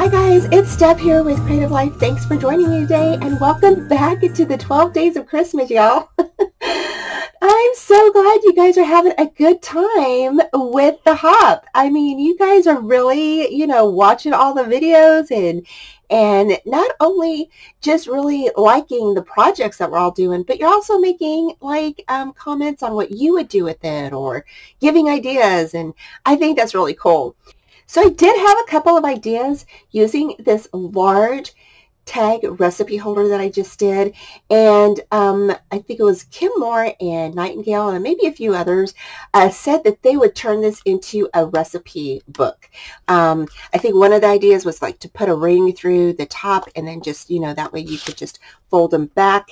Hi guys, it's Steph here with Creative Life. Thanks for joining me today and welcome back to the 12 days of Christmas, y'all. I'm so glad you guys are having a good time with the hop. I mean, you guys are really, watching all the videos and not only just really liking the projects that we're all doing, but you're also making comments on what you would do with it or giving ideas. And I think that's really cool. So I did have a couple of ideas using this large tag recipe holder that I just did. And I think it was Kim Murray and Nightingale and maybe a few others said that they would turn this into a recipe book. I think one of the ideas was like to put a ring through the top and then just, that way you could just fold them back,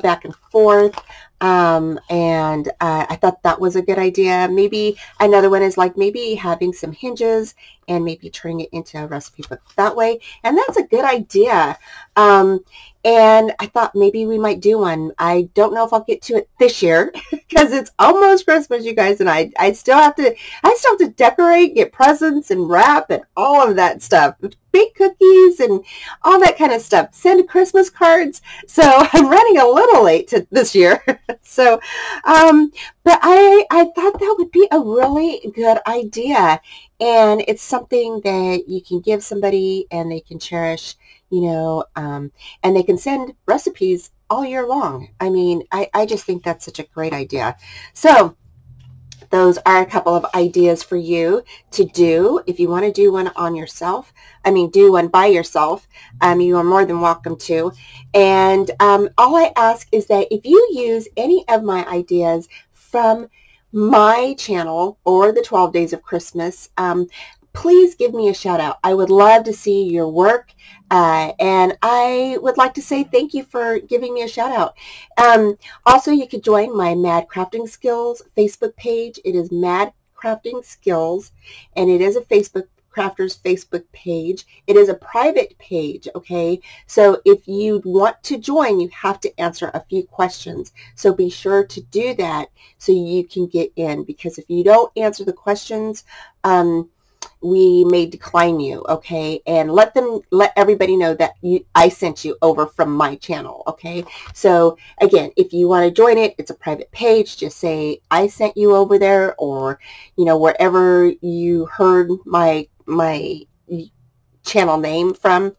back and forth. I thought that was a good idea. Maybe another one is like maybe having some hinges and maybe turning it into a recipe book that way. And that's a good idea. And I thought maybe we might do one. I don't know if I'll get to it this year because it's almost Christmas, you guys, and I still have to decorate, get presents and wrap and all of that stuff. Bake cookies and all that kind of stuff. Send Christmas cards. So I'm running a little late to this year. So, but I thought that would be a really good idea. And it's something that you can give somebody and they can cherish, and they can send recipes all year long. I mean, I just think that's such a great idea. So those are a couple of ideas for you to do. If you want to do one on yourself, do one by yourself, you are more than welcome to. And all I ask is that if you use any of my ideas from my channel or the 12 Days of Christmas, please give me a shout out. I would love to see your work. And I would like to say thank you for giving me a shout out. Also, you could join my Mad Crafting Skills Facebook page. It is Mad Crafting Skills, and it is a Crafters Facebook page. It is a private page, okay? So if you want to join, you have to answer a few questions. So be sure to do that so you can get in, because if you don't answer the questions, we may decline you, okay? And let everybody know that I sent you over from my channel, okay? So again, if you want to join it, it's a private page. Just say I sent you over there, or wherever you heard my channel name from.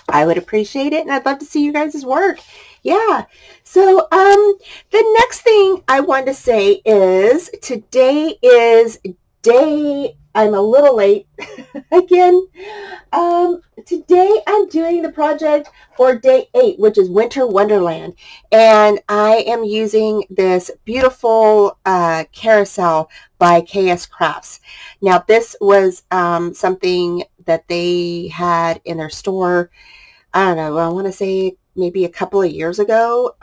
I would appreciate it, and I'd love to see you guys' work. Yeah. So the next thing I want to say is today is I'm a little late again. Today I'm doing the project for day 8, which is Winter Wonderland. And I am using this beautiful carousel by KS Crafts. Now this was something that they had in their store, I don't know, I want to say maybe a couple of years ago.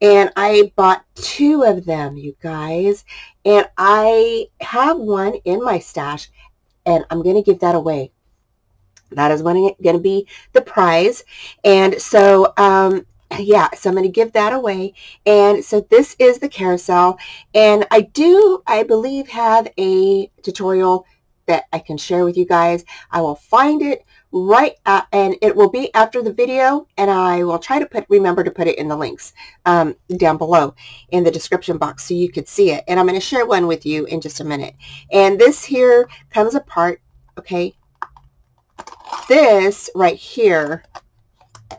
And I bought 2 of them, you guys. And I have one in my stash, and I'm going to give that away. That is going to be the prize. And so, yeah, so I'm going to give that away. And so this is the carousel. And I believe, have a tutorial that I can share with you guys. I will find it and it will be after the video, and I will try to remember to put it in the links down below in the description box so you could see it. And I'm going to share one with you in just a minute. And this here comes apart, okay? This right here,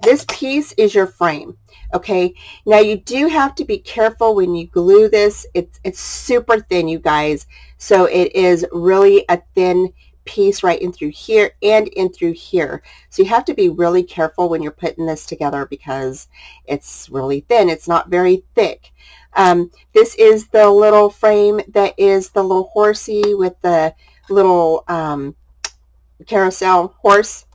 this piece is your frame, okay? Now you do have to be careful when you glue this. It's super thin, you guys. So it is really a thin piece right in through here and in through here. So you have to be really careful when you're putting this together because it's really thin. It's not very thick. This is the little frame that is the little horsey with the little carousel horse.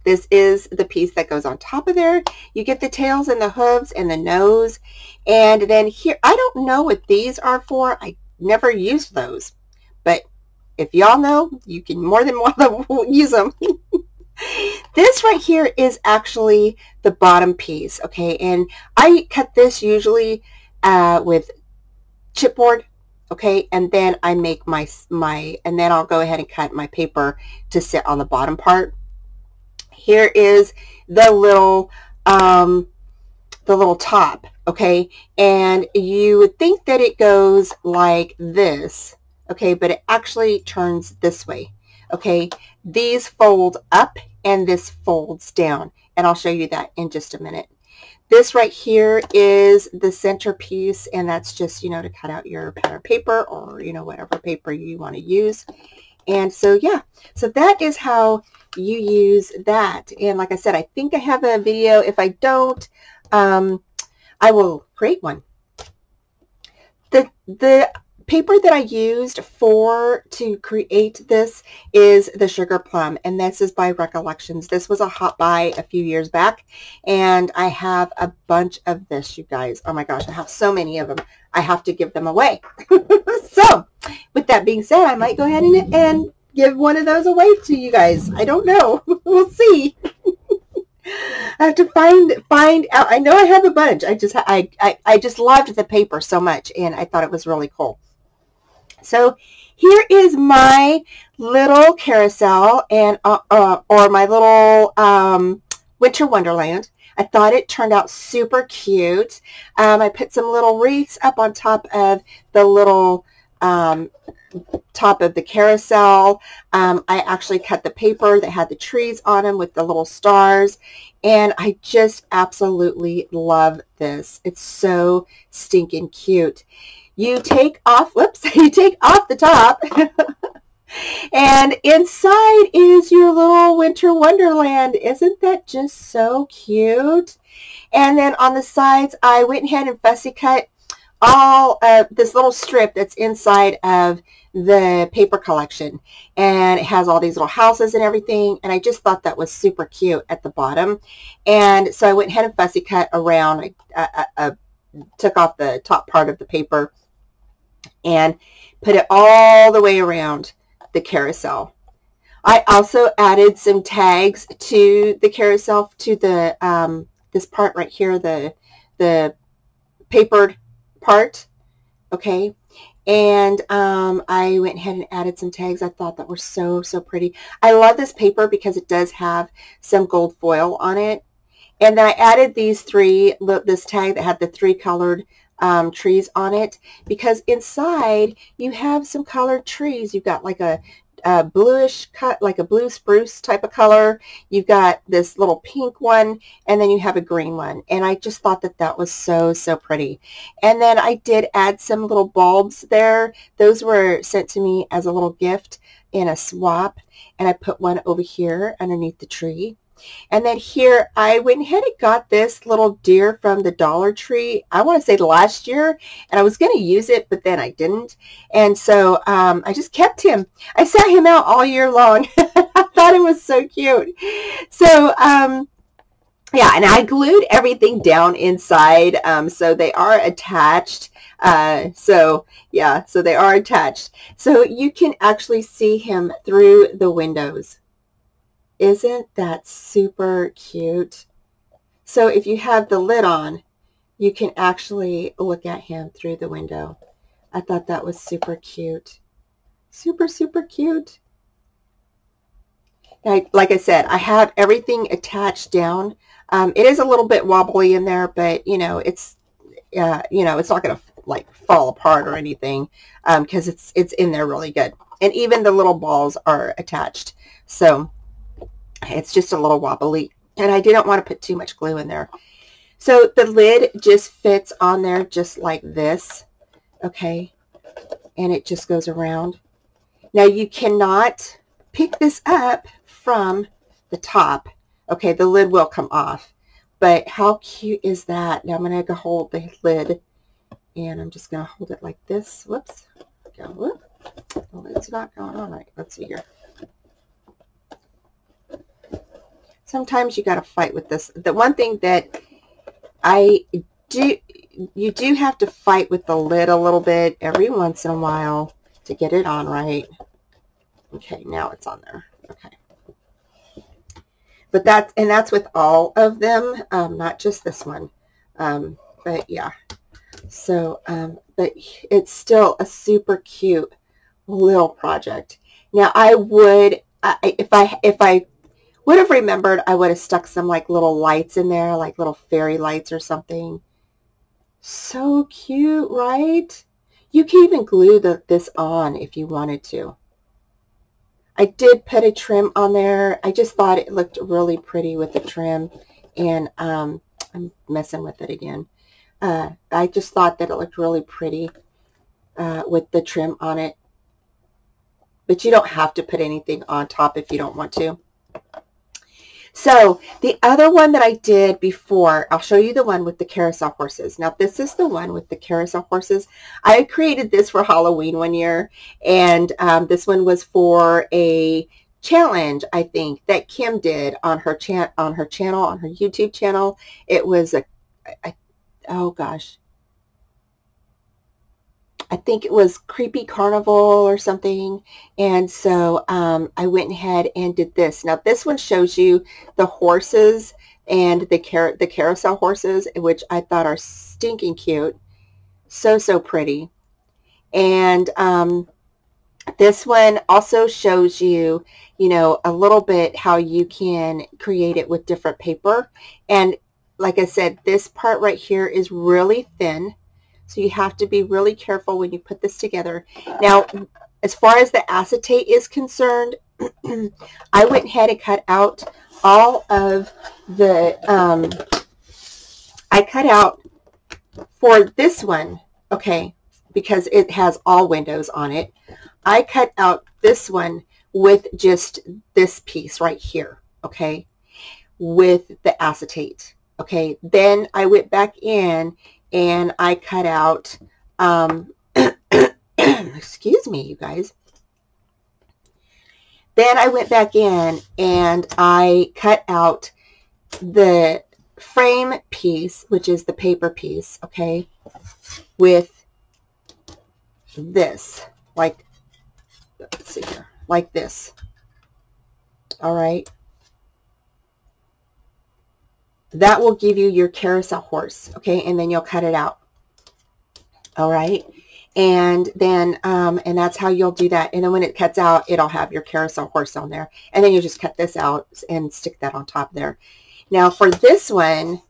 This is the piece that goes on top of there. You get the tails and the hooves and the nose. And then here, I don't know what these are for. I never used those. But if y'all know, you can more than want to use them. This right here is actually the bottom piece, okay? And I cut this usually with chipboard, Okay, and then I make and then I'll go ahead and cut my paper to sit on the bottom part. Here is the little top, okay, and you would think that it goes like this, okay, but it actually turns this way, okay. These fold up and this folds down, and I'll show you that in just a minute. This right here is the centerpiece, and that's just, you know, to cut out your pattern paper or, you know, whatever paper you want to use. And so, yeah, so that is how you use that. And like I said, I think I have a video. If I don't, I will create one. The paper that I used to create this is the Sugar Plum, and this is by Recollections. This was a hot buy a few years back, and I have a bunch of this, you guys. Oh my gosh, I have so many of them. I have to give them away. So, with that being said, I might go ahead and give one of those away to you guys. I don't know. We'll see. I have to find out. I know I have a bunch. I just loved the paper so much, and I thought it was really cool. So here is my little carousel, and or my little Winter Wonderland. I thought it turned out super cute. I put some little wreaths up on top of the little top of the carousel. I actually cut the paper that had the trees on them with the little stars, and I just absolutely love this. It's so stinking cute. You take off, whoops, you take off the top, and inside is your little Winter Wonderland. Isn't that just so cute? And then on the sides, I went ahead and fussy cut all of this little strip that's inside of the paper collection, and it has all these little houses and everything, and I just thought that was super cute at the bottom. And so I went ahead and fussy cut around. I took off the top part of the paper and put it all the way around the carousel. I also added some tags to the carousel, to the this part right here, the papered part, okay. And I went ahead and added some tags. I thought that were so pretty. I love this paper because it does have some gold foil on it. And then I added these this tag that had the 3 colored trees on it, because inside you have some colored trees. You've got like a bluish cut, like a blue spruce type of color. You've got this little pink one, and then you have a green one. And I just thought that that was so pretty. And then I did add some little bulbs there. Those were sent to me as a little gift in a swap, and I put one over here underneath the tree. And then here, I went ahead and got this little deer from the Dollar Tree, I want to say last year, and I was going to use it, but then I didn't. And so I just kept him. I sat him out all year long. I thought it was so cute. So, yeah, and I glued everything down inside, so they are attached. So, yeah, so they are attached. So you can actually see him through the windows. Isn't that super cute? So if you have the lid on, you can actually look at him through the window. I thought that was super cute. Super cute. Like I said, I have everything attached down. It is a little bit wobbly in there, but you know, it's not going to like fall apart or anything, because it's in there really good. And even the little balls are attached. So it's just a little wobbly, and I didn't want to put too much glue in there. So the lid just fits on there just like this, okay, and it just goes around. Now you cannot pick this up from the top, okay, the lid will come off, but how cute is that? Now I'm going to hold the lid, and I'm just going to hold it like this. Whoops, whoop. The lid's not going on right. Let's see here. Sometimes you got to fight with this. The one thing that you do have to fight with the lid a little bit every once in a while to get it on right. Okay, now it's on there. Okay. But that's with all of them, not just this one. But yeah, So, but it's still a super cute little project. Now I would, if I would have remembered, I would have stuck some like little lights in there, like little fairy lights or something. So cute, right? You can even glue this on if you wanted to. I did put a trim on there. I just thought it looked really pretty with the trim, and I'm messing with it again. I just thought that it looked really pretty with the trim on it. But you don't have to put anything on top if you don't want to. So the other one that I did before, I'll show you the one with the carousel horses. Now this is the one with the carousel horses. I created this for Halloween one year, and this one was for a challenge, I think, that Kim did on her channel, on her YouTube channel. It was oh gosh, I think it was Creepy Carnival or something. And so I went ahead and did this. Now this one shows you the horses and the carousel horses, which I thought are stinking cute. So, so pretty. And this one also shows you, you know, a little bit how you can create it with different paper. And like I said, this part right here is really thin. So you have to be really careful when you put this together. Now, as far as the acetate is concerned, I went ahead and cut out all of the, I cut out for this one, okay, because it has all windows on it. I cut out this one with just this piece right here, okay, with the acetate, okay. Then I went back in and I cut out, excuse me, you guys. Then I went back in and I cut out the frame piece, which is the paper piece, okay, with this, like, let's see here, like this. All right. That will give you your carousel horse, okay, and then you'll cut it out. All right, and then and that's how you'll do that. And then when it cuts out, it'll have your carousel horse on there, and then you just cut this out and stick that on top there. Now for this one,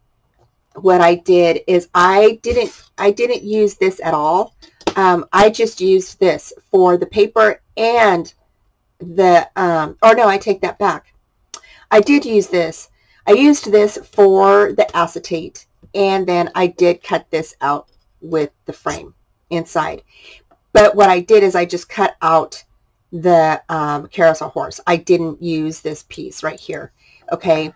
what I did is I didn't use this at all. I just used this for the paper and the or no, I take that back. I did use this. I used this for the acetate, and then I did cut this out with the frame inside. But what I did is I just cut out the carousel horse. I didn't use this piece right here, okay?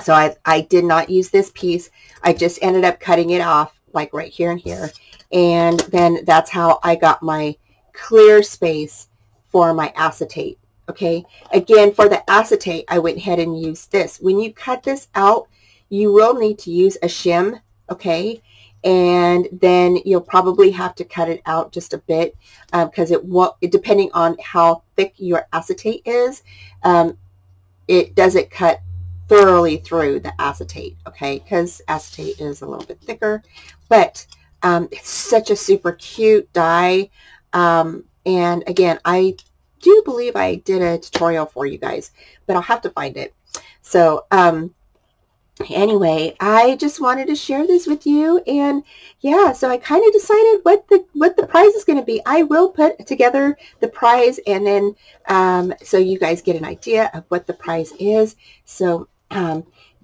So I did not use this piece. I just ended up cutting it off like right here and here. And then that's how I got my clear space for my acetate. Okay, again, for the acetate, I went ahead and used this. When you cut this out, you will need to use a shim, okay? And then you'll probably have to cut it out just a bit because it won't, depending on how thick your acetate is, it doesn't cut thoroughly through the acetate, okay? Because acetate is a little bit thicker, but it's such a super cute die. And again, I do believe I did a tutorial for you guys, but I'll have to find it. So anyway, I just wanted to share this with you, and yeah, so I kind of decided what the prize is going to be. I will put together the prize, and then so you guys get an idea of what the prize is. So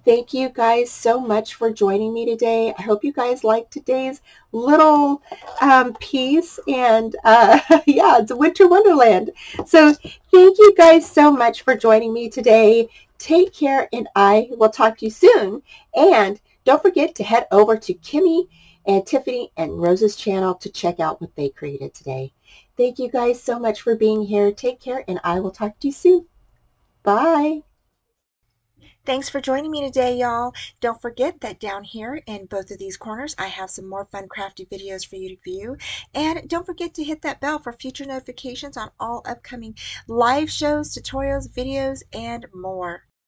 thank you guys so much for joining me today. I hope you guys liked today's little piece, and yeah, it's a winter wonderland. So thank you guys so much for joining me today. Take care, and I will talk to you soon. And don't forget to head over to Kimmy and Tiffany and Rosa's channel to check out what they created today. Thank you guys so much for being here. Take care, and I will talk to you soon. Bye. Thanks for joining me today, y'all. Don't forget that down here in both of these corners, I have some more fun crafty videos for you to view. And don't forget to hit that bell for future notifications on all upcoming live shows, tutorials, videos, and more.